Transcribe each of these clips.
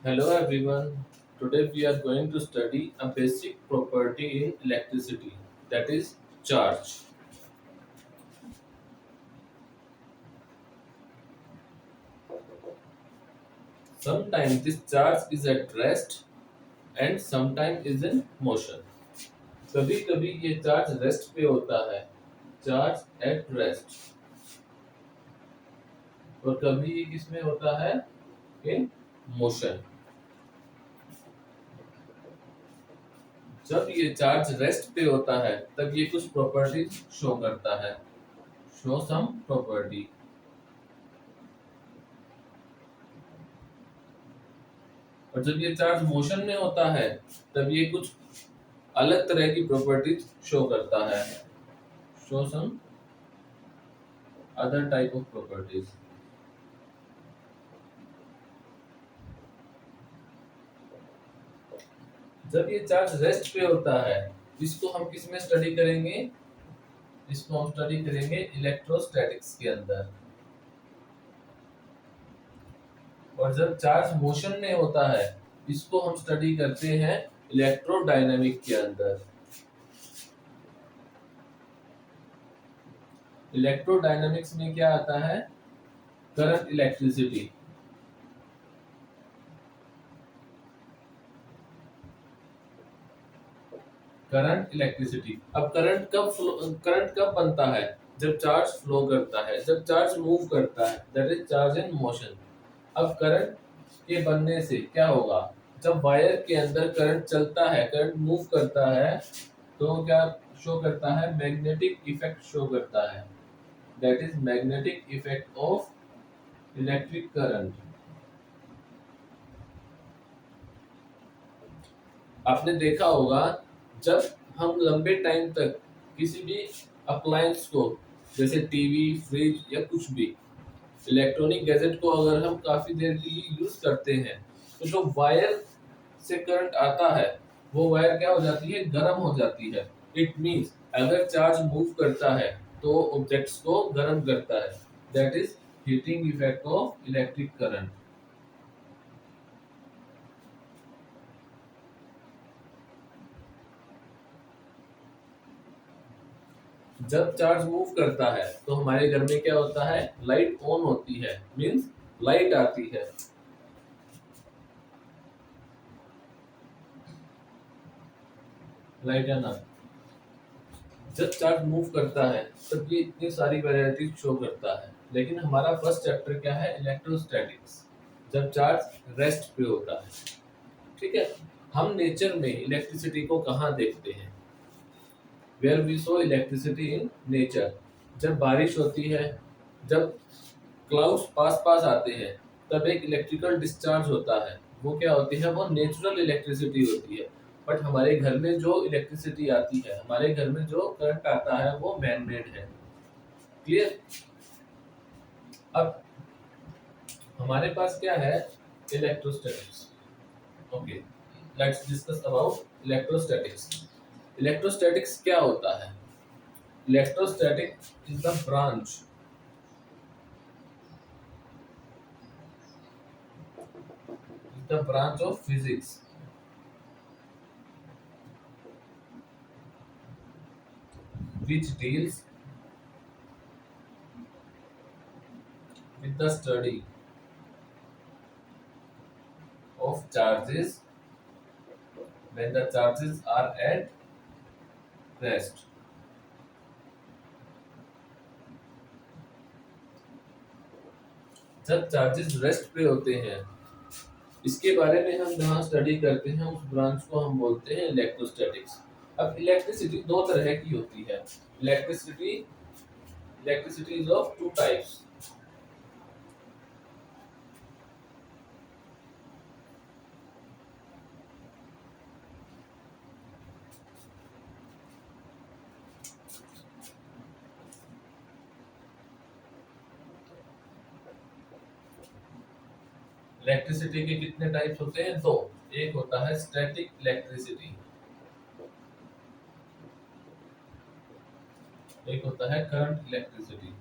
Hello everyone. Today we are going to study a basic property in electricity, that is charge. Sometimes this charge is at rest and sometimes is in motion. कभी कभी ये charge rest पे होता है, charge at rest, और कभी ये किसमें होता है, इन मोशन। जब ये चार्ज रेस्ट पे होता है तब ये कुछ प्रॉपर्टीज शो करता है, शो सम प्रॉपर्टी। और जब ये चार्ज मोशन में होता है तब ये कुछ अलग तरह की प्रॉपर्टीज शो करता है, show some other type of properties. जब ये चार्ज रेस्ट पे होता है इसको हम किस में स्टडी करेंगे, इसको हम स्टडी करेंगे इलेक्ट्रोस्टैटिक्स के अंदर। और जब चार्ज मोशन में होता है इसको हम स्टडी करते हैं इलेक्ट्रोडायनेमिक के अंदर। इलेक्ट्रोडायनेमिक्स में क्या आता है, करंट इलेक्ट्रिसिटी। Current electricity. अब करंट कब बनता है, जब चार्ज फ्लो करता है, जब चार्ज मूव करता है, that is charge in motion. अब करंट के बनने से क्या होगा, जब वायर के अंदर करंट चलता है, करंट मूव करता है, तो क्या शो करता है, मैग्नेटिक इफेक्ट शो करता है, that is magnetic effect of electric current. आपने देखा होगा जब हम लंबे टाइम तक किसी भी अप्लायंस को, जैसे टीवी, फ्रिज या कुछ भी इलेक्ट्रॉनिक गैजेट को अगर हम काफी देर के लिए यूज करते हैं तो जो वायर से करंट आता है वो वायर क्या हो जाती है, गर्म हो जाती है। इट मींस अगर चार्ज मूव करता है तो ऑब्जेक्ट्स को गर्म करता है, that is heating effect of electric current. जब चार्ज मूव करता है तो हमारे घर में क्या होता है, लाइट ऑन होती है, मींस लाइट आती है। लाइट आना, जब चार्ज मूव करता है तब ये इतनी सारी वैरायटीज शो करता है। लेकिन हमारा फर्स्ट चैप्टर क्या है, इलेक्ट्रोस्टैटिक्स, जब चार्ज रेस्ट पे होता है। ठीक है, हम नेचर में इलेक्ट्रिसिटी को कहाँ देखते हैं, where we saw electricity in nature. जब बारिश होती है, जब क्लाउड्स पास पास आते हैं, तब एक इलेक्ट्रिकल डिस्चार्ज होता है। वो क्या होती है, वो नेचुरल इलेक्ट्रिसिटी होती है। बट हमारे घर में जो इलेक्ट्रिसिटी आती है, हमारे घर में जो करंट आता है, वो मैन मेड है। क्लियर। अब हमारे पास क्या है, electrostatics. Okay, let's discuss about electrostatics. Electrostatics क्या होता है, electrostatic is the branch of physics which deals with the study of charges when the charges are at rest। जब चार्जेस रेस्ट पे होते हैं, इसके बारे में हम जहाँ स्टडी करते हैं उस ब्रांच को हम बोलते हैं इलेक्ट्रोस्टैटिक्स। अब इलेक्ट्रिसिटी दो तरह की होती है। Electricity electricity is of two types. Electricity के कितने टाइप्स होते हैं, दो। एक होता है स्टैटिक इलेक्ट्रिसिटी, एक होता है करंट इलेक्ट्रिसिटी।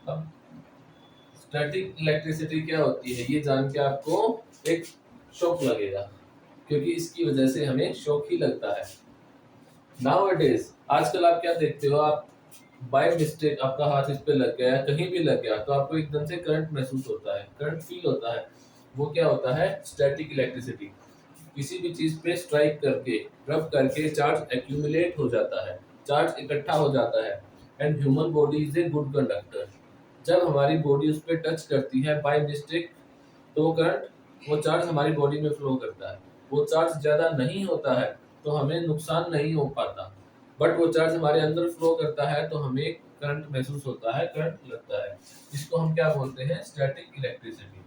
अब स्टैटिक इलेक्ट्रिसिटी क्या होती है ये जान के आपको एक शॉक लगेगा, क्योंकि इसकी वजह से हमें शॉक ही लगता है। नाउअडेज आजकल आप क्या देखते हो, आप बाय मिस्टेक आपका हाथ इस पे लग गया, कहीं भी लग गया, तो आपको एकदम से करंट महसूस होता है, करंट फील होता है। वो क्या होता है? Static electricity. किसी भी चीज पे स्ट्राइक करके, रब करके चार्ज एक्यूमुलेट हो जाता है, चार्ज इकट्ठा हो जाता है। And human body is a good conductor. जब हमारी बॉडी उस पर टच करती है बाय मिस्टेक, तो करंट, वो चार्ज हमारी बॉडी में फ्लो करता है। वो चार्ज ज्यादा नहीं होता है तो हमें नुकसान नहीं हो पाता, बट वो चार्ज हमारे अंदर फ्लो करता है तो हमें करंट महसूस होता है, करंट लगता है। इसको हम क्या बोलते हैं? Static electricity.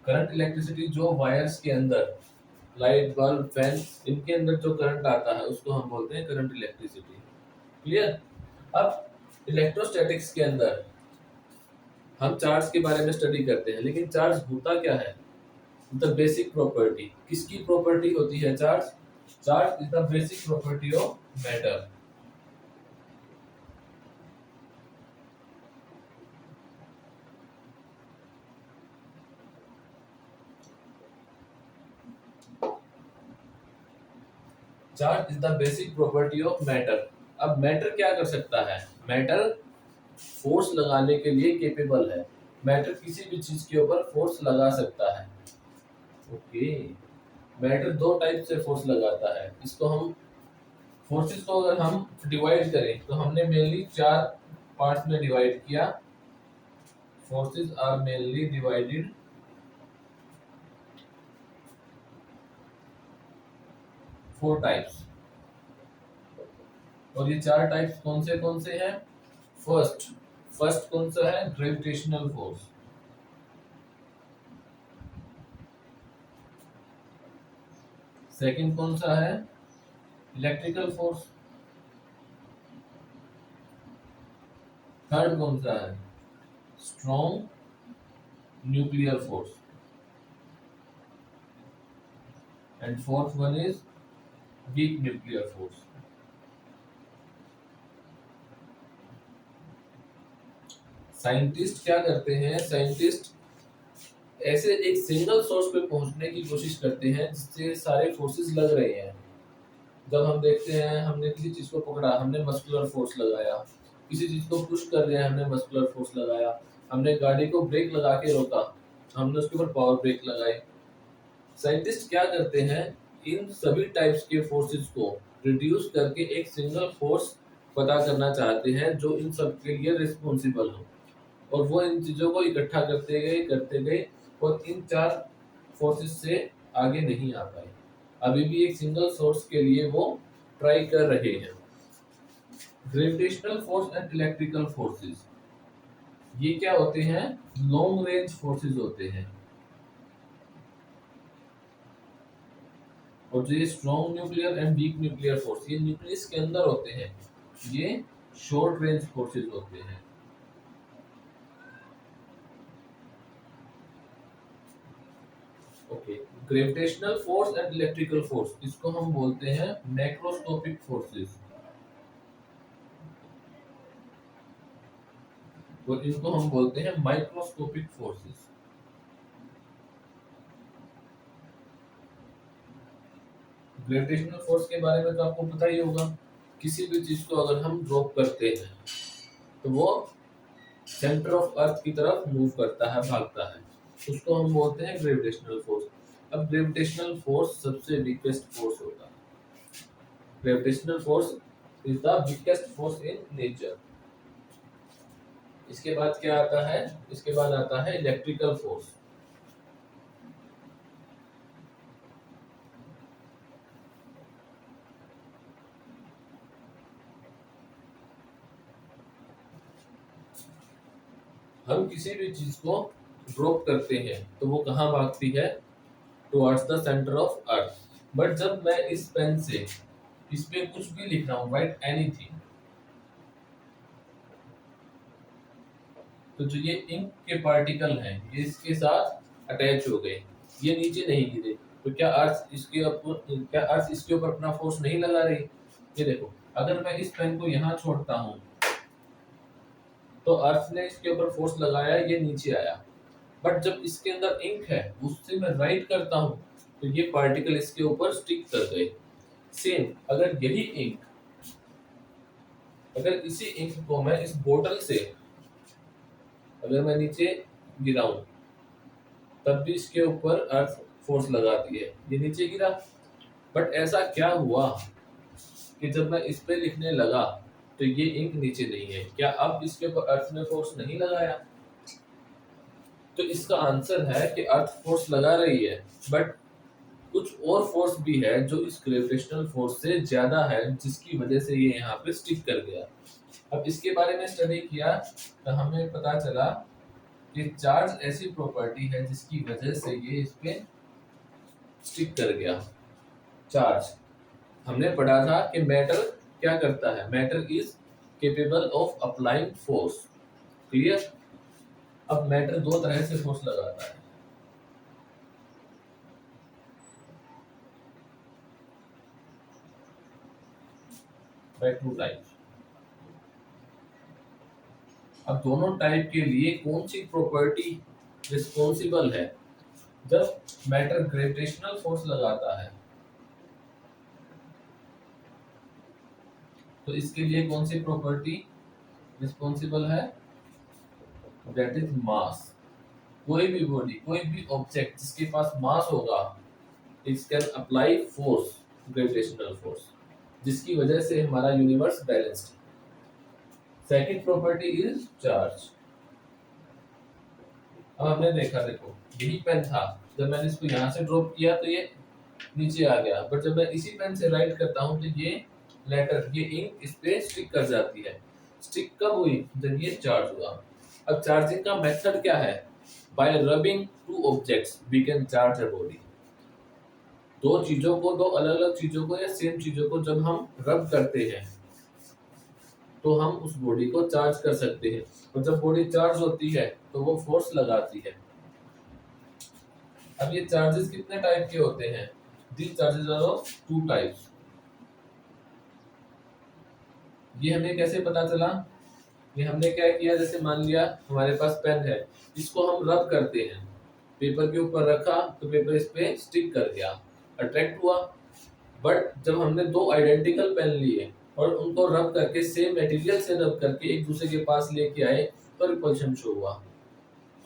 करंट इलेक्ट्रिसिटी जो वायर्स के अंदर, लाइट बल्ब फैन, इनके अंदर जो करंट आता है उसको हम बोलते हैं करंट इलेक्ट्रिसिटी। क्लियर? अब इलेक्ट्रोस्टैटिक्स के अंदर हम चार्ज के बारे में स्टडी करते हैं, लेकिन चार्ज होता क्या है? The basic property. किसकी प्रॉपर्टी होती है charge? Charge is the basic property of matter. Charge is the basic property of matter. अब मैटर क्या कर सकता है? मैटर फोर्स लगाने के लिए केपेबल है। मैटर किसी भी चीज के ऊपर फोर्स लगा सकता है। ओके, मैटर दो टाइप से फोर्स लगाता है। इसको हम, फोर्सेस को अगर हम डिवाइड करें तो हमने मेनली चार पार्ट्स में डिवाइड किया। Forces are mainly divided four types. और ये चार टाइप्स कौन से हैं? फर्स्ट फर्स्ट कौन सा है? Gravitational force. सेकंड कौन सा है? Electrical force. थर्ड कौन सा है? Strong nuclear force. And fourth one is weak nuclear force. Scientist क्या करते हैं? साइंटिस्ट ऐसे एक सिंगल सोर्स पे पहुंचने की कोशिश करते हैं जिससे सारे फोर्सेस लग रहे हैं। जब हम देखते हैं, हमने किसी चीज को पकड़ा, हमने मस्कुलर फोर्स लगाया, किसी चीज को पुश कर रहे हैं, हमने मस्कुलर फोर्स लगाया, हमने गाड़ी को ब्रेक लगा के रोका, हमने उसके ऊपर पावर ब्रेक लगाई। साइंटिस्ट क्या करते हैं? इन सभी टाइप्स के फोर्सेस को रिड्यूस करके एक सिंगल फोर्स पता करना चाहते हैं जो इन सब के लिए रिस्पॉन्सिबल हो, और वो इन चीजों को इकट्ठा करते गए और इन चार फोर्सेस से आगे नहीं आ पाए। अभी भी एक सिंगल सोर्स के लिए वो ट्राई कर रहे हैं। Gravitational force and electrical forces, ये क्या होते हैं? लॉन्ग रेंज फोर्सेस होते हैं। और जो ये strong nuclear and weak nuclear force, ये न्यूक्लियस के अंदर होते हैं। ये शॉर्ट रेंज फोर्सेस होते हैं। Okay, gravitational force and electrical force, इसको हम बोलते हैं मैक्रोस्कोपिक फोर्सेस, और इनको हम बोलते हैं माइक्रोस्कोपिक फोर्सेस। ग्रेविटेशनल फोर्स के बारे में तो आपको पता ही होगा। किसी भी चीज को अगर हम ड्रॉप करते हैं तो वो सेंटर ऑफ अर्थ की तरफ मूव करता है, भागता है, उसको हम बोलते हैं ग्रेविटेशनल फोर्स। अब ग्रेविटेशनल फोर्स सबसे वीकेस्ट फोर्स होता है। Gravitational force is the weakest force in nature. इसके बाद क्या आता है? इसके बाद आता है इलेक्ट्रिकल फोर्स। हम किसी भी चीज को ड्रॉप करते हैं तो वो कहाँ भागती है? Towards the centre of earth. But जब मैं इस पेन से इस पे कुछ भी लिख रहा हूँ, राइट एनीथिंग, तो जो ये इंक के पार्टिकल हैं ये इसके साथ अटैच हो गए, ये नीचे नहीं गिरे, तो क्या अर्थ इसके ऊपर अपना फोर्स नहीं लगा रही? ये देखो, अगर मैं इस पेन को यहाँ छोड़ता हूँ तो अर्थ ने इसके ऊपर फोर्स लगाया, ये नीचे आया। बट जब इसके अंदर इंक है, उससे मैं राइट करता हूँ, तो ये पार्टिकल इसके ऊपर स्टिक कर गए। सेम अगर यही इंक, अगर इसी इंक को मैं इस बोतल से अगर मैं नीचे गिराऊं, तब भी इसके ऊपर अर्थ फोर्स लगाती है, ये नीचे गिरा। बट ऐसा क्या हुआ कि जब मैं इस पे लिखने लगा तो ये इंक नीचे नहीं है? क्या अब इसके ऊपर अर्थ ने फोर्स नहीं लगाया? तो इसका आंसर है कि अर्थ फोर्स लगा रही है, बट कुछ और फोर्स भी है जो इस ग्रेविटेशनल फोर्स से ज्यादा है, जिसकी वजह से ये यहाँ पे स्टिक कर गया। अब इसके बारे में स्टडी किया तो हमें पता चला कि चार्ज ऐसी प्रॉपर्टी है जिसकी वजह से ये इस पे स्टिक कर गया। चार्ज हमने पढ़ा था कि मैटर क्या करता है, matter is capable of applying force. Clear? अब मैटर दो तरह से फोर्स लगाता है। Two type. अब दोनों टाइप के लिए कौन सी प्रॉपर्टी रिस्पॉन्सिबल है जब मैटर ग्रेविटेशनल फोर्स लगाता है? तो इसके लिए कौन सी प्रॉपर्टी रिस्पॉन्सिबल है? That is mass. कोई भी बॉडी, कोई भी ऑब्जेक्ट जिसके पास मास होगा, it can apply force, gravitational force, जिसकी वजह से हमारा यूनिवर्स बैलेंस्ड है। Second property is charge. अब हमने देखा, देखो यही पेन था, जब मैंने इसको यहाँ से ड्रॉप किया तो ये नीचे आ गया, बट जब मैं इसी पेन से राइट करता हूँ तो ये लेटर, ये इंक इस पे स्टिक कर जाती है। स्टिक कब हुई? जब ये चार्ज हुआ। अब चार्जिंग का मेथड क्या है? By rubbing two objects we can charge a body. दो चीजों को, दो अलग अलग चीजों को या सेम चीजों को जब हम रब करते हैं तो हम उस बॉडी को चार्ज कर सकते हैं। और जब बॉडी चार्ज होती है तो वो फोर्स लगाती है। अब ये चार्जेस कितने टाइप के होते हैं? These charges are of two types। ये हमें कैसे पता चला? ये हमने क्या किया, जैसे मान लिया हमारे पास पेन है, इसको हम रब करते हैं, पेपर के ऊपर रखा तो पेपर इस पे स्टिक कर गया, अट्रैक्ट हुआ। बट जब हमने दो आइडेंटिकल पेन लिए और उनको रब करके, सेम मटेरियल से रब करके एक दूसरे के पास लेके आए, तो रिपल्शन शो हुआ।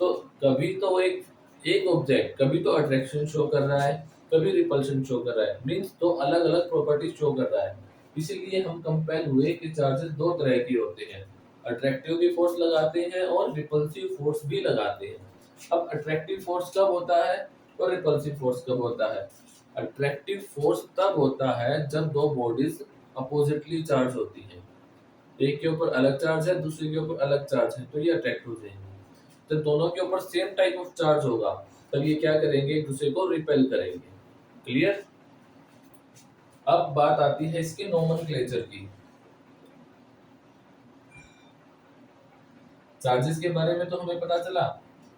तो कभी तो एक ऑब्जेक्ट कभी तो अट्रैक्शन शो कर रहा है, कभी रिपल्शन शो कर रहा है, मींस तो अलग अलग प्रॉपर्टी शो कर रहा है। इसीलिए हम कंपेल हुए कि चार्जेस दो तरह के होते हैं, अट्रैक्टिव भी फोर्स लगाते हैं और रिपल्सिव फोर्स भी लगाते हैं। अब अट्रैक्टिव फोर्स कब होता है और रिपल्सिव फोर्स कब होता है? अट्रैक्टिव फोर्स तब होता है जब दो बॉडीज अपोजिटली चार्ज होती हैं, एक के ऊपर अलग चार्ज है, दूसरे के ऊपर अलग चार्ज है, तो ये अट्रैक्ट हो जाएंगे। जब दोनों के ऊपर सेम टाइप ऑफ चार्ज होगा तब ये क्या करेंगे, एक दूसरे को रिपेल करेंगे। क्लियर? अब बात आती है इसके नोमेनक्लेचर की। चार्जेस के बारे में तो हमें पता चला,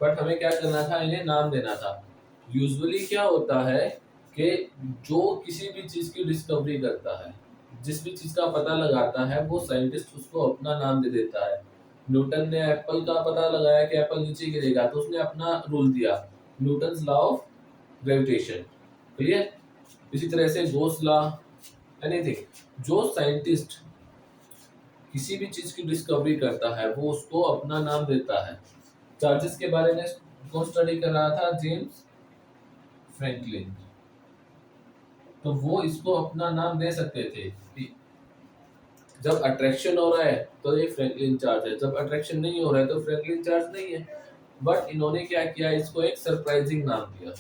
बट हमें क्या करना था, इन्हें नाम देना था। यूजुअली क्या होता है कि जो किसी भी चीज की डिस्कवरी करता है, जिस भी चीज का पता लगाता है, वो साइंटिस्ट उसको अपना नाम दे देता है। न्यूटन ने एप्पल का पता लगाया कि एप्पल नीचे गिरेगा, तो उसने अपना रूल दिया, Newton's law of gravitation. Clear? इसी तरह से गोस लॉ, एनीथिंग। जो साइंटिस्ट किसी भी चीज की डिस्कवरी करता है वो उसको अपना नाम देता है। चार्जेस के बारे में कौन स्टडी कर रहा था? James Franklin. तो वो इसको अपना नाम दे सकते थे कि जब अट्रैक्शन हो रहा है तो ये फ्रैंकलिन चार्ज है, जब अट्रैक्शन नहीं हो रहा है तो फ्रैंकलिन चार्ज नहीं है। बट इन्होंने क्या किया, इसको एक सरप्राइजिंग नाम दिया।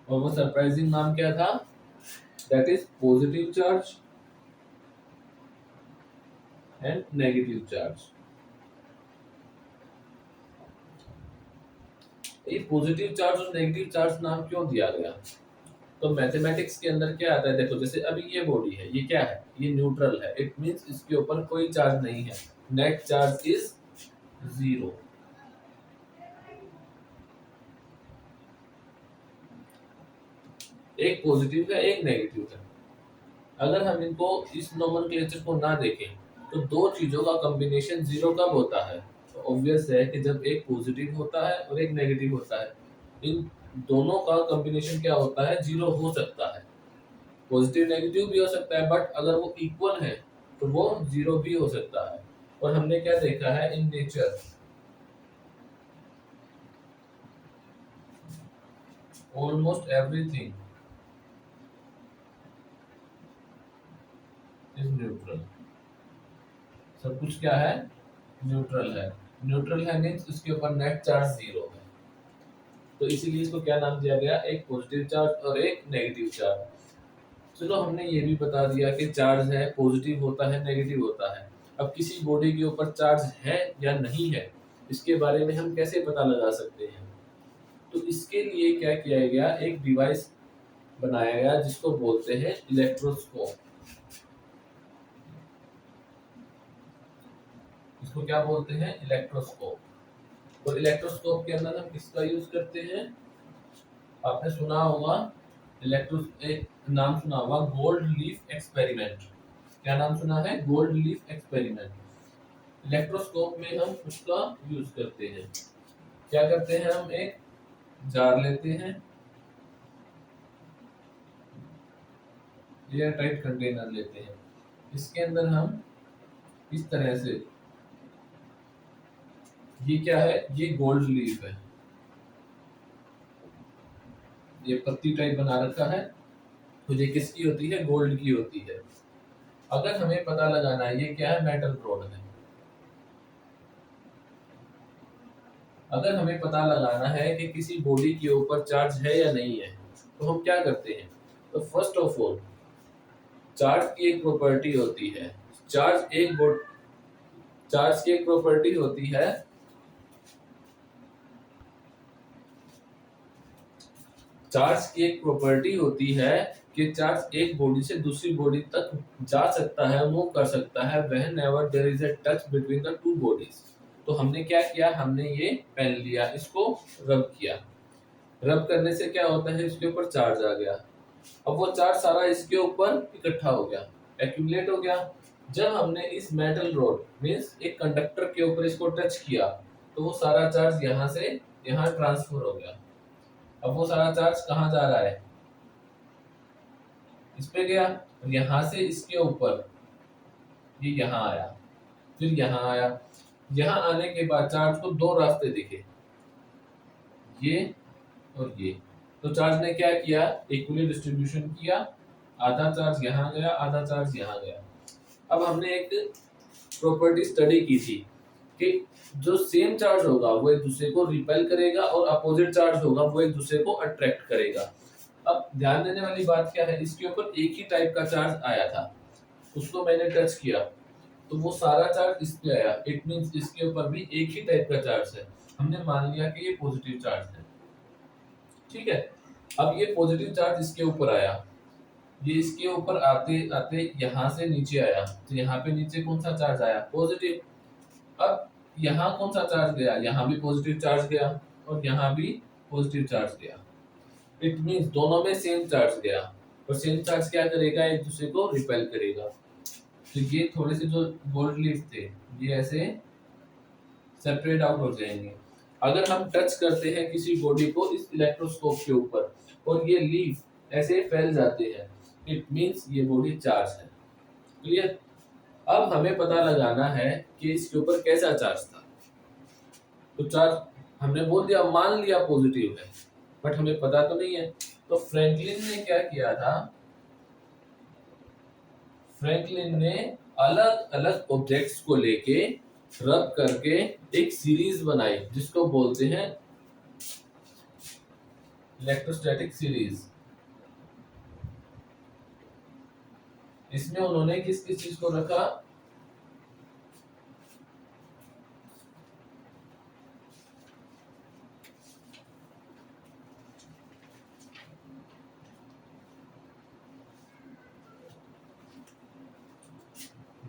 और वो सरप्राइजिंग नाम क्या था? That is positive charge and negative charge. ये पॉजिटिव चार्ज और नेगेटिव चार्ज नाम क्यों दिया गया? तो मैथमेटिक्स के अंदर क्या आता है, देखो जैसे अभी ये बॉडी है, ये क्या है? ये न्यूट्रल है। इट मींस इसके ऊपर कोई चार्ज नहीं है, नेट चार्ज इज जीरो। एक पॉजिटिव है, एक नेगेटिव है। अगर हम इनको इस नोमेनक्लेचर को ना देखें तो दो चीजों का कॉम्बिनेशन जीरो कब होता है? तो ऑब्वियस है कि जब एक पॉजिटिव होता है और एक नेगेटिव होता है। इन दोनों का कॉम्बिनेशन क्या होता है? जीरो हो सकता है। पॉजिटिव नेगेटिव भी हो सकता है, बट अगर वो इक्वल है तो वो जीरो भी हो सकता है। और हमने क्या देखा है in nature, almost everything is neutral. सब कुछ क्या है? न्यूट्रल है। न्यूट्रल है मीन्स उसके ऊपर नेट चार्ज जीरो है। तो इसीलिए इसको क्या नाम दिया गया? एक पॉजिटिव चार्ज और एक नेगेटिव चार्ज। चलो हमने ये भी बता दिया कि चार्ज है, पॉजिटिव होता है, नेगेटिव होता है। अब किसी बॉडी के ऊपर चार्ज है या नहीं है, इसके बारे में हम कैसे पता लगा सकते हैं? तो इसके लिए क्या किया गया, एक डिवाइस बनाया गया जिसको बोलते हैं इलेक्ट्रोस्कोप। इसको क्या बोलते हैं? इलेक्ट्रोस्कोप। और इलेक्ट्रोस्कोप के अंदर हम किसका यूज करते हैं? आपने सुना होगा एक नाम सुना होगा, गोल्ड लीफ एक्सपेरिमेंट। क्या नाम सुना है? Gold leaf experiment. इलेक्ट्रोस्कोप में हम उसका यूज करते हैं। क्या करते हैं? हम एक जार लेते हैं, एयर टाइट कंटेनर लेते हैं, इसके अंदर हम इस तरह से, ये क्या है? ये गोल्ड लीफ है, ये पत्ती टाइप बना रखा है। तो ये किसकी होती है? गोल्ड की होती है। अगर हमें पता लगाना है ये क्या है? मेटल रॉड है। अगर हमें पता लगाना है कि किसी बॉडी के ऊपर चार्ज है या नहीं है, तो हम क्या करते हैं? तो फर्स्ट ऑफ ऑल, चार्ज की एक प्रॉपर्टी होती है, चार्ज एक बोर्ड चार्ज की एक प्रॉपर्टी होती है, चार्ज की एक प्रॉपर्टी होती है कि चार्ज एक बॉडी से दूसरी बॉडी तक जा सकता है, मूव कर सकता है, whenever there is a touch between the two bodies। तो हमने क्या किया? हमने ये पेन लिया, इसको रब किया। रब करने से क्या होता है? इसके ऊपर चार्ज आ गया। अब वो चार्ज सारा इसके ऊपर इकट्ठा हो गया, एक्यूमुलेट हो गया। जब हमने इस मेटल रोड मीन्स एक कंडक्टर के ऊपर इसको टच किया, तो वो सारा चार्ज यहाँ से यहाँ ट्रांसफर हो गया। अब वो सारा चार्ज कहाँ जा रहा है? इस पे गया, और यहाँ से इसके ऊपर ये यहाँ आया, फिर यहाँ आया। यहाँ आने के बाद चार्ज को दो रास्ते दिखे, ये और ये। तो चार्ज ने क्या किया? इक्वली डिस्ट्रीब्यूशन किया, आधा चार्ज यहाँ गया, आधा चार्ज यहाँ गया। अब हमने एक प्रॉपर्टी स्टडी की थी कि जो सेम चार्ज होगा वो एक दूसरे को रिपेल करेगा और अपोजिट चार्ज होगा वो एक दूसरे को अट्रैक्ट करेगा। अब ध्यान देने वाली बात क्या है? इसके ऊपर एक ही टाइप का चार्ज आया था, उसको मैंने टच किया तो वो सारा चार्ज इस पे आया। इट मींस इसके ऊपर भी एक ही टाइप का चार्ज है। हमने मान लिया कि ये पॉजिटिव चार्ज है, ठीक है। अब ये पॉजिटिव चार्ज इसके ऊपर आया, ये इसके ऊपर आते आते यहाँ से नीचे आया, तो यहाँ पे नीचे कौन सा चार्ज आया? पॉजिटिव। अब यहाँ कौन सा चार्ज गया? यहाँ भी पॉजिटिव चार्ज गया और यहाँ भी पॉजिटिव चार्ज गया। इट मींस दोनों में सेम चार्ज गया, और सेम चार्ज क्या करेगा? एक दूसरे को रिपेल करेगा। तो ये थोड़े से जो गोल्ड लीफ थे ये ऐसे सेपरेट आउट हो जाएंगे। अगर हम टच करते हैं किसी बॉडी को इस इलेक्ट्रोस्कोप के ऊपर और ये लीफ ऐसे फैल जाते हैं, इट मींस ये बॉडी चार्ज है। क्लियर? अब हमें पता लगाना है कि इसके ऊपर कैसा चार्ज था। तो चार्ज हमने बोल दिया, मान लिया पॉजिटिव है, बट हमें पता तो नहीं है। तो फ्रैंकलिन ने क्या किया था? फ्रैंकलिन ने अलग अलग ऑब्जेक्ट्स को लेके रब करके एक सीरीज बनाई जिसको बोलते हैं इलेक्ट्रोस्टैटिक सीरीज। इसमें उन्होंने किस किस चीज को रखा?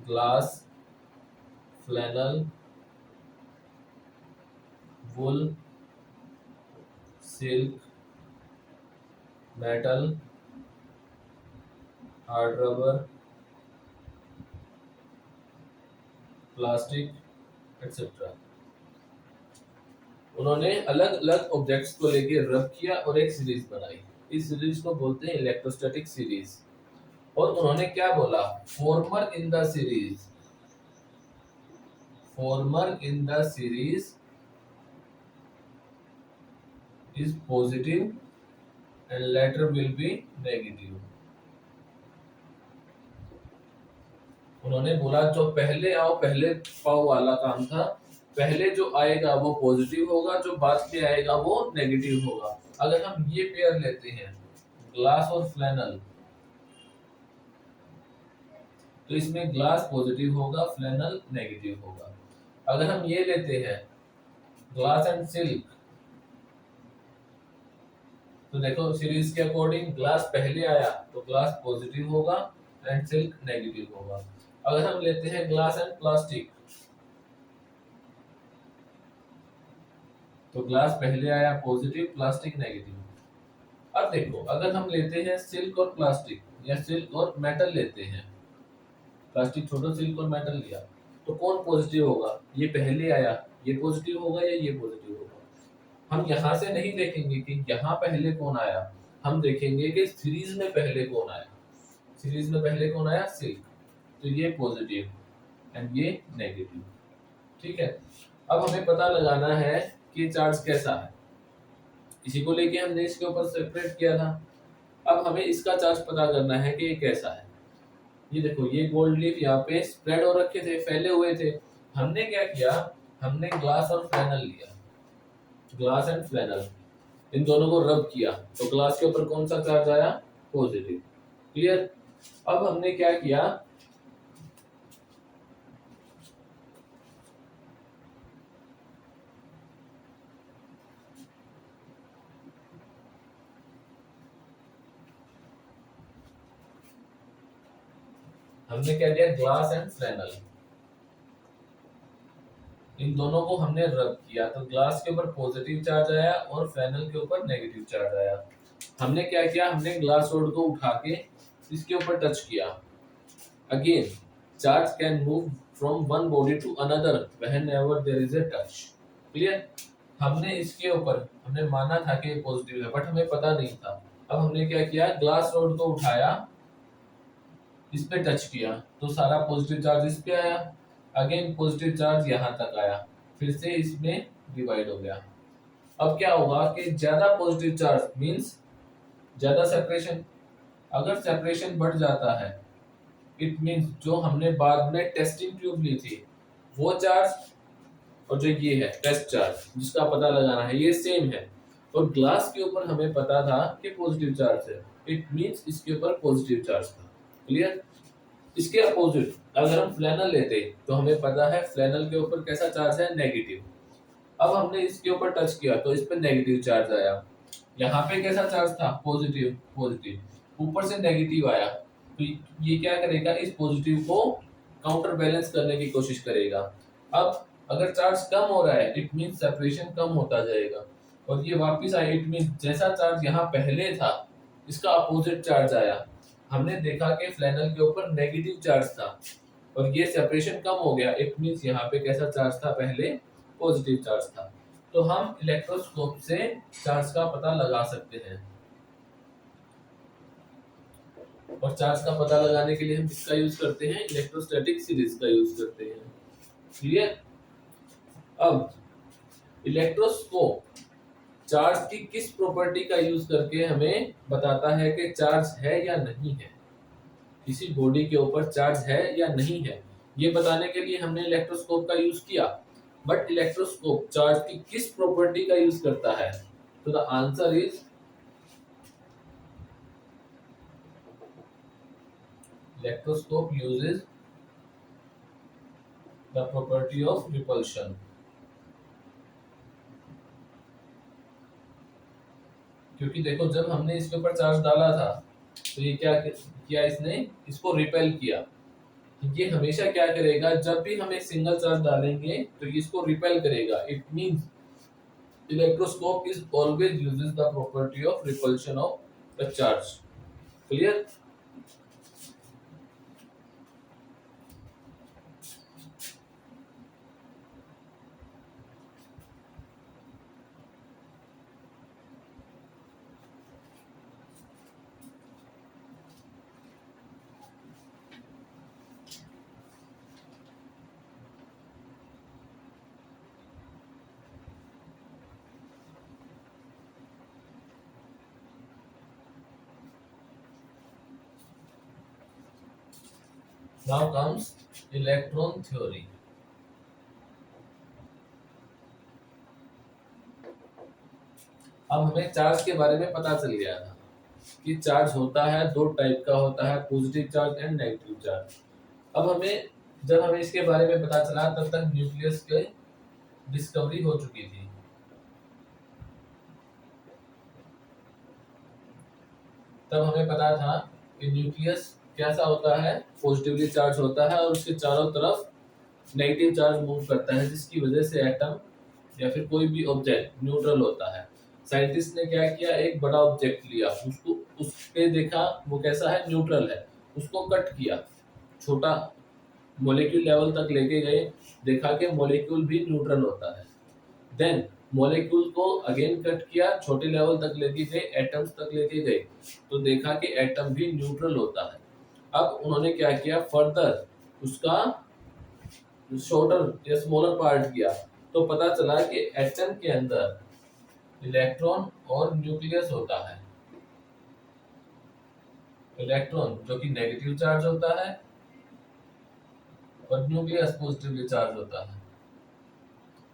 Glass, flannel, wool, silk, metal, hard rubber, plastic etcetera. उन्होंने अलग अलग ऑब्जेक्ट्स को लेके रब किया और एक सीरीज बनाई। इस सीरीज को बोलते हैं इलेक्ट्रोस्टैटिक सीरीज। और उन्होंने क्या बोला, farmer in the series, farmer in the series is positive and later will be negative। उन्होंने बोला जो पहले आओ पहले पाओ वाला काम था, पहले जो आएगा वो पॉजिटिव होगा, जो बाद में आएगा वो नेगेटिव होगा। अगर हम ये पेयर लेते हैं ग्लास और फ्लैनल, तो इसमें ग्लास पॉजिटिव होगा, फ्लैनल नेगेटिव होगा। अगर हम ये लेते हैं ग्लास एंड सिल्क, तो देखो सीरीज के अकॉर्डिंग ग्लास पहले आया तो ग्लास पॉजिटिव होगा एंड सिल्क नेगेटिव होगा। अगर हम लेते हैं ग्लास एंड प्लास्टिक, तो ग्लास पहले आया पॉजिटिव, प्लास्टिक नेगेटिव। अब देखो अगर हम लेते हैं सिल्क और प्लास्टिक या सिल्क और मेटल लेते हैं, प्लास्टिक छोड़ो सिल्क और मेटल लिया, तो कौन पॉजिटिव होगा, ये पहले आया ये पॉजिटिव होगा या ये पॉजिटिव होगा। हम यहाँ से नहीं देखेंगे कि यहाँ पहले कौन आया, हम देखेंगे कि सीरीज में पहले कौन आया। सीरीज में पहले कौन आया, सिल्क, तो ये पॉजिटिव एंड ये नेगेटिव। ठीक है, अब हमें पता लगाना है कि चार्ज कैसा है। इसी को लेके हमने इसके ऊपर सेपरेट किया था। अब हमें इसका चार्ज पता करना है कि ये कैसा है। ये देखो ये गोल्ड लीफ यहाँ पे स्प्रेड हो रखे थे, फैले हुए थे। हमने क्या किया, हमने ग्लास और फ्लैनल लिया, ग्लास एंड फ्लैनल, इन दोनों को रब किया, तो ग्लास के ऊपर कौन सा चार्ज आया, पॉजिटिव। क्लियर। अब हमने क्या किया, हमने क्या किया, ग्लास एंड फ्लैनल, इन दोनों को हमने रब किया, तो ग्लास के ऊपर पॉजिटिव चार्ज आया और फ्लैनल के ऊपर नेगेटिव चार्ज आया। हमने क्या किया, हमने ग्लास रोड को उठा के इसके ऊपर टच किया। Again charge can move from one body to another whenever there is a touch. Clear. हमने इसके ऊपर हमने माना था कि पॉजिटिव है, बट हमें पता नहीं था। अब हमने क्या किया, ग्लास रोड को उठाया, इस पे टच किया, तो सारा पॉजिटिव चार्ज इस पे आया, अगेन पॉजिटिव चार्ज यहाँ तक आया, फिर से इसमें डिवाइड हो गया। अब क्या होगा कि ज्यादा पॉजिटिव चार्ज मींस ज्यादा सेपरेशन। अगर सेपरेशन बढ़ जाता है इट मींस जो हमने बाद में टेस्टिंग ट्यूब ली थी वो चार्ज और जो ये है टेस्ट चार्ज जिसका पता लगाना है ये सेम है, और ग्लास के ऊपर हमें पता था कि पॉजिटिव चार्ज है, इट मींस इसके ऊपर पॉजिटिव चार्ज था। क्लियर। इसके अपोजिट अगर हम फ्लैनल लेते तो हमें पता है फ्लैनल के ऊपर कैसा चार्ज है, नेगेटिव। अब हमने इसके ऊपर टच किया तो इस पे नेगेटिव चार्ज आया, यहाँ पे कैसा चार्ज था, पॉजिटिव, पॉजिटिव, ऊपर से नेगेटिव आया, तो ये क्या करेगा, इस पॉजिटिव को काउंटर बैलेंस करने की कोशिश करेगा। अब अगर चार्ज कम हो रहा है इट मींस सेपरेशन कम होता जाएगा, और ये वापस आया इट मींस जैसा चार्ज यहाँ पहले था इसका अपोजिट चार्ज आया। हमने देखा कि फ्लैनल के ऊपर नेगेटिव चार्ज था और ये सेपरेशन कम हो गया, इट मींस यहाँ पे कैसा चार्ज था, पहले पॉजिटिव चार्ज था। तो हम इलेक्ट्रोस्कोप से चार्ज का पता लगा सकते हैं, और चार्ज का पता लगाने के लिए हम किसका यूज करते हैं, इलेक्ट्रोस्टैटिक सीरीज का यूज करते हैं। क्लियर। अब इलेक्ट्रोस्कोप चार्ज की किस प्रॉपर्टी का यूज करके हमें बताता है कि चार्ज है या नहीं है, किसी बॉडी के ऊपर चार्ज है या नहीं है, ये बताने के लिए हमने इलेक्ट्रोस्कोप का यूज किया। बट इलेक्ट्रोस्कोप चार्ज की किस प्रॉपर्टी का यूज करता है, तो the answer is electroscope uses the property of repulsion. क्योंकि देखो जब हमने इसके ऊपर चार्ज डाला था तो ये क्या किया, इसने इसको रिपेल किया। ये हमेशा क्या करेगा, जब भी हम एक सिंगल चार्ज डालेंगे तो ये इसको रिपेल करेगा, it means electroscope is always uses the property of repulsion of the charge. Clear. Now comes electron theory. अब हमें चार्ज के बारे में पता चल गया था कि चार्ज होता है दो टाइप का होता है, positive charge and negative charge. अब जब हमें इसके बारे में पता चला तब तक न्यूक्लियस की डिस्कवरी हो चुकी थी। तब हमें पता था कि न्यूक्लियस कैसा होता है, पॉजिटिवली चार्ज होता है और उसके चारों तरफ नेगेटिव चार्ज मूव करता है, जिसकी वजह से एटम या फिर कोई भी ऑब्जेक्ट न्यूट्रल होता है। साइंटिस्ट ने क्या किया, एक बड़ा ऑब्जेक्ट लिया, उसको उस पे देखा वो कैसा है, न्यूट्रल है, उसको कट किया, छोटा मॉलिक्यूल लेवल तक लेके गए, देखा कि मॉलिक्यूल भी न्यूट्रल होता है। देन मॉलिक्यूल को अगेन कट किया, छोटे लेवल तक लेके गए, एटम्स तक लेके गए, तो देखा कि एटम भी न्यूट्रल होता है। अब उन्होंने क्या किया, फर्दर उसका शॉर्टर या स्मॉलर पार्ट किया, तो पता चला कि एटम के अंदर इलेक्ट्रॉन और न्यूक्लियस होता है। इलेक्ट्रॉन जो कि नेगेटिव चार्ज होता है और न्यूक्लियस पॉजिटिवली चार्ज होता है,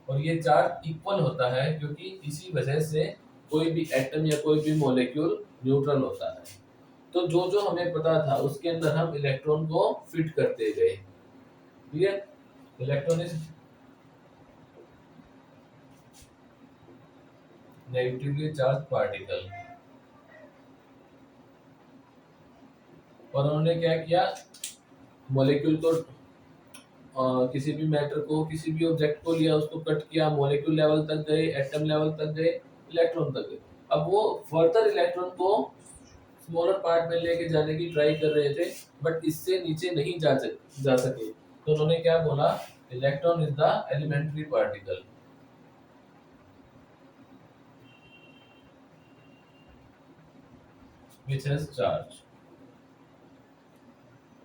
और ये चार्ज इक्वल होता है क्योंकि इसी वजह से कोई भी एटम या कोई भी मॉलिक्यूल न्यूट्रल होता है। तो जो जो हमें पता था उसके अंदर हम इलेक्ट्रॉन को फिट करते गए। Clear? Electron is negatively charge particle. और उन्होंने क्या किया, मॉलिक्यूल को किसी भी मैटर को, किसी भी ऑब्जेक्ट को लिया, उसको कट किया, मॉलिक्यूल लेवल तक गए, एटम लेवल तक गए, इलेक्ट्रॉन तक गए। अब वो फर्दर इलेक्ट्रॉन को स्मॉलर पार्ट में लेके जाने की ट्राई कर रहे थे, बट इससे नीचे नहीं जा सके। तो उन्होंने क्या बोला, electron is the elementary particle which has charge.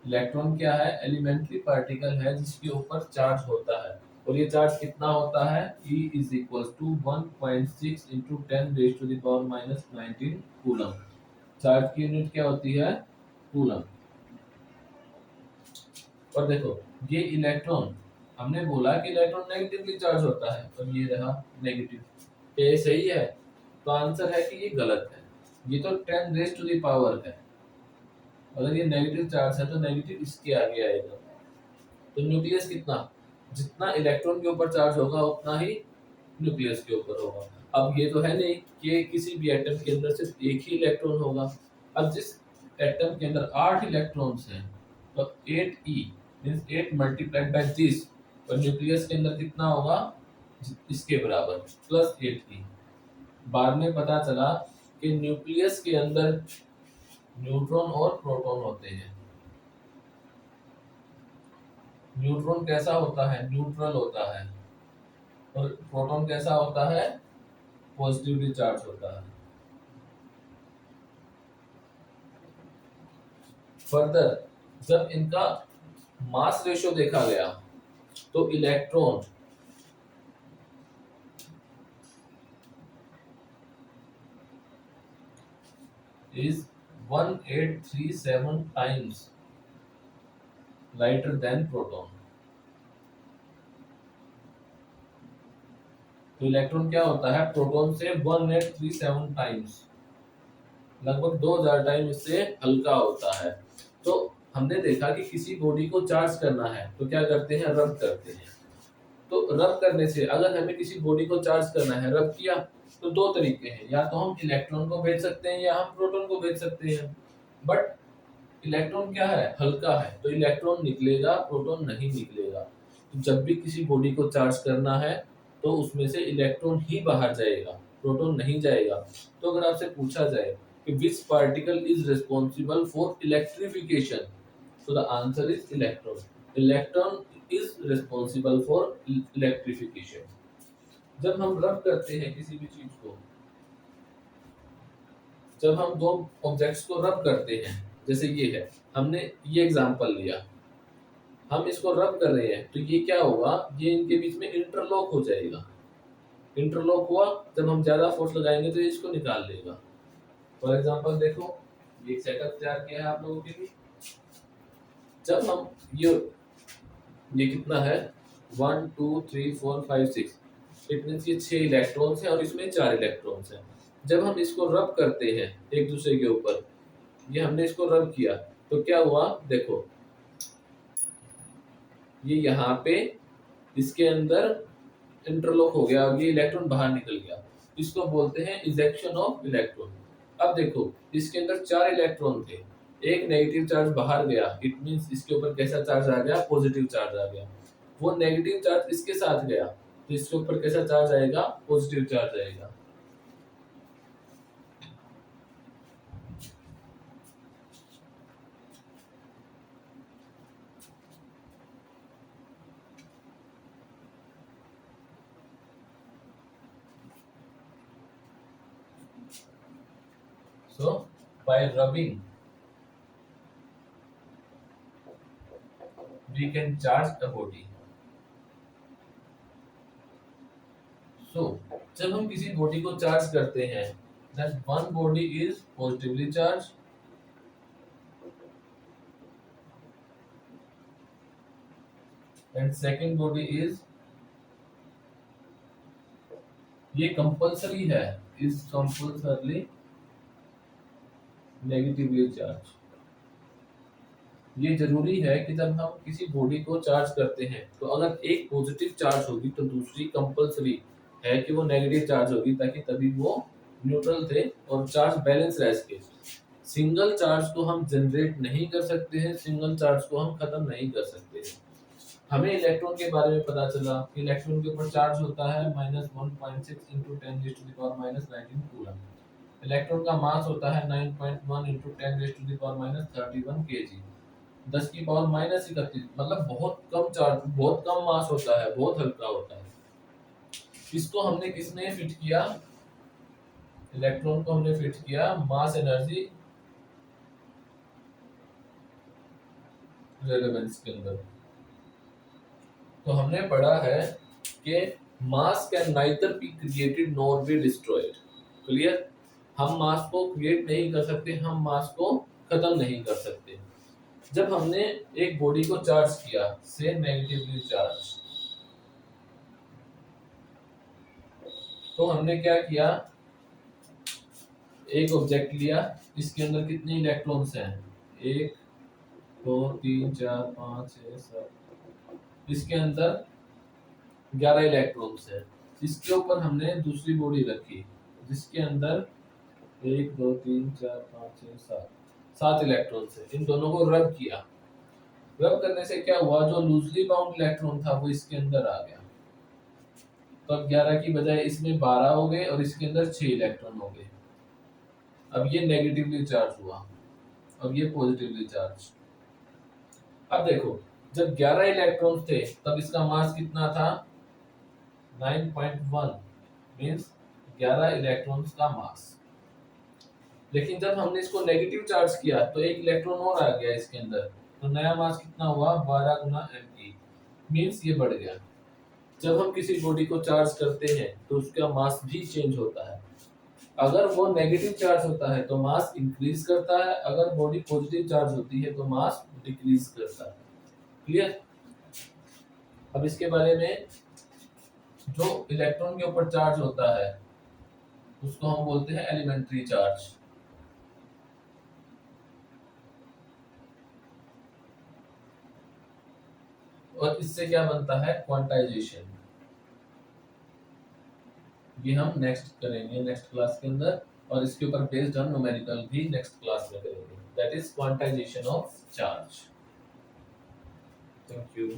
Electron क्या है, एलिमेंट्री पार्टिकल है जिसके ऊपर चार्ज होता है, और ये चार्ज कितना होता है, E is equals to 1.6 into 10 raised to the power minus 19 coulomb. Charge की यूनिट क्या होती है, कूलम। और देखो ये इलेक्ट्रॉन, हमने बोला कि इलेक्ट्रॉन नेगेटिवली चार्ज होता है, और ये रहा नेगेटिव। ये सही है? तो आंसर है कि ये गलत है। ये तो 10 रेज टू द पावर है, अगर ये नेगेटिव चार्ज है तो नेगेटिव इसके आगे आएगा। तो न्यूक्लियस कितना, जितना इलेक्ट्रॉन के ऊपर चार्ज होगा उतना ही न्यूक्लियस के ऊपर होगा। अब ये तो है नहीं कि किसी भी एटम के अंदर सिर्फ एक ही इलेक्ट्रॉन होगा। अब जिस एटम के अंदर 8 इलेक्ट्रॉन्स हैं, तो 8E means 8 multiplied by this, और न्यूक्लियस के अंदर कितना होगा, इसके बराबर प्लस 8E। बाद में पता चला कि न्यूक्लियस के अंदर न्यूट्रॉन और प्रोटॉन होते हैं। न्यूट्रॉन कैसा होता है, न्यूट्रल होता है, और प्रोटॉन कैसा होता है, पॉजिटिवली चार्ज होता है। फर्दर जब इनका मास रेशियो देखा गया तो electron is 1837 times lighter than proton। तो इलेक्ट्रॉन क्या होता है, प्रोटॉन से 1837 टाइम्स, लगभग 2000 टाइम इससे हल्का होता है। तो हमने देखा कि किसी बॉडी को चार्ज करना है तो क्या करते हैं, रब करते हैं। तो रब करने से अगर हमें किसी बॉडी को चार्ज करना है, रब किया, तो दो तरीके हैं, या तो हम इलेक्ट्रॉन को भेज सकते हैं या हम प्रोटॉन को भेज सकते हैं। बट इलेक्ट्रॉन क्या है, हल्का है, तो इलेक्ट्रॉन निकलेगा, प्रोटॉन नहीं निकलेगा। तो जब भी किसी बॉडी को चार्ज करना है तो उसमें से इलेक्ट्रॉन ही बाहर जाएगा, प्रोटॉन नहीं जाएगा। तो अगर आपसे पूछा जाए कि which particle is responsible for electrification, so the answer is electron। electron is responsible for electrification। जब हम रब करते हैं किसी भी चीज को, जब हम दो ऑब्जेक्ट्स को रब करते हैं, जैसे ये है, हमने ये एग्जांपल लिया, हम इसको रब कर रहे हैं, तो ये क्या होगा, ये इनके बीच में इंटरलॉक हो जाएगा। इंटरलॉक हुआ, जब हम ज्यादा फोर्स लगाएंगे तो ये इसको निकाल लेगा। फॉर एग्जांपल देखो, ये सेटअप तैयार किया है आप लोगों के लिए। जब हम ये कितना है 1 2 3 4 5 6, इट मीन्स ये 6 इलेक्ट्रॉन्स हैं और इसमें 4 इलेक्ट्रॉन्स हैं। जब हम इसको रब करते हैं एक दूसरे के ऊपर, ये हमने इसको रब किया तो क्या हुआ, देखो ये यहाँ पे इसके अंदर इंटरलॉक हो गया, ये इलेक्ट्रॉन बाहर निकल गया, इसको बोलते हैं इजेक्शन ऑफ इलेक्ट्रॉन। अब देखो इसके अंदर 4 इलेक्ट्रॉन थे, एक नेगेटिव चार्ज बाहर गया, इट मींस इसके ऊपर कैसा चार्ज आ गया, पॉजिटिव चार्ज आ गया। वो नेगेटिव चार्ज इसके साथ गया तो इसके ऊपर कैसा चार्ज आएगा, पॉजिटिव चार्ज आएगा। So by rubbing we can charge a body. So जब हम किसी बॉडी को चार्ज करते हैं, that one body is positively charged and second body is, ये कंपल्सरी है, is compulsorily नेगेटिवली चार्ज। ये जरूरी है कि जब हम किसी बॉडी को चार्ज करते हैं तो अगर एक पॉजिटिव चार्ज होगी तो दूसरी कंपल्सरी है कि वो नेगेटिव चार्ज होगी, ताकि तभी वो न्यूट्रल थे और चार्ज बैलेंस रह सके। सिंगल चार्ज को हम जनरेट नहीं कर सकते हैं, सिंगल चार्ज को हम खत्म नहीं कर सकते हैं। हमें इलेक्ट्रॉन के बारे में पता चला कि इलेक्ट्रॉन के ऊपर चार्ज होता है -1.6 × 10⁻⁻19 कूलम। इलेक्ट्रॉन का मास होता है 9.1 × 10⁻31 kg, 10⁻31, मतलब बहुत कम चार्ज, बहुत कम मास होता है, बहुत हल्का होता है। इसको हमने किसने फिट किया, इलेक्ट्रॉन को हमने फिट किया मास एनर्जी रेलेवेंस के अंदर। तो हमने पढ़ा है कि मास can neither be created nor be destroyed. Clear, हम मास को क्रिएट नहीं कर सकते, हम मास को खत्म नहीं कर सकते। जब हमने एक बॉडी को चार्ज किया से नेगेटिवली चार्ज, तो हमने क्या किया, एक ऑब्जेक्ट लिया, इसके अंदर कितने इलेक्ट्रॉन्स हैं, 1 2 3 4 5 6 7, इसके अंदर 11 इलेक्ट्रॉन्स हैं। इसके ऊपर हमने दूसरी बॉडी रखी जिसके अंदर 1 2 3 4 5 6 7 इलेक्ट्रॉन्स हैं। इन दोनों को रब किया, रब करने से क्या हुआ, जो लूजली बाउंड इलेक्ट्रॉन था वो इसके अंदर आ गया, तो अब 11 की बजाय इसमें 12 हो गए और इसके अंदर 6 इलेक्ट्रॉन हो गए। अब ये नेगेटिवली चार्ज हुआ, अब ये पॉजिटिवली चार्ज। अब देखो जब 11 इलेक्ट्रॉन थे तब इसका मास कितना था, 9.1, मींस 11 इलेक्ट्रॉन्स का मास। लेकिन जब हमने इसको नेगेटिव चार्ज किया तो एक इलेक्ट्रॉन और आ गया इसके अंदर, तो नया मास कितना हुआ, 12 × mg, मींस ये बढ़ गया। जब हम किसी बॉडी को चार्ज करते हैं तो उसका मास भी चेंज होता है। अगर वो नेगेटिव चार्ज होता है तो मास इंक्रीज करता है, अगर बॉडी पॉजिटिव चार्ज होती है तो मास डिक्रीज करता है। क्लियर। अब इसके बारे में, जो इलेक्ट्रॉन के ऊपर चार्ज होता है उसको हम बोलते हैं एलिमेंट्री चार्ज। और इससे क्या बनता है, क्वांटाइजेशन। ये हम नेक्स्ट करेंगे नेक्स्ट क्लास के अंदर, और इसके ऊपर बेस्ड ऑन न्यूमेरिकल भी नेक्स्ट क्लास में करेंगे, that is quantization of charge. Thank you.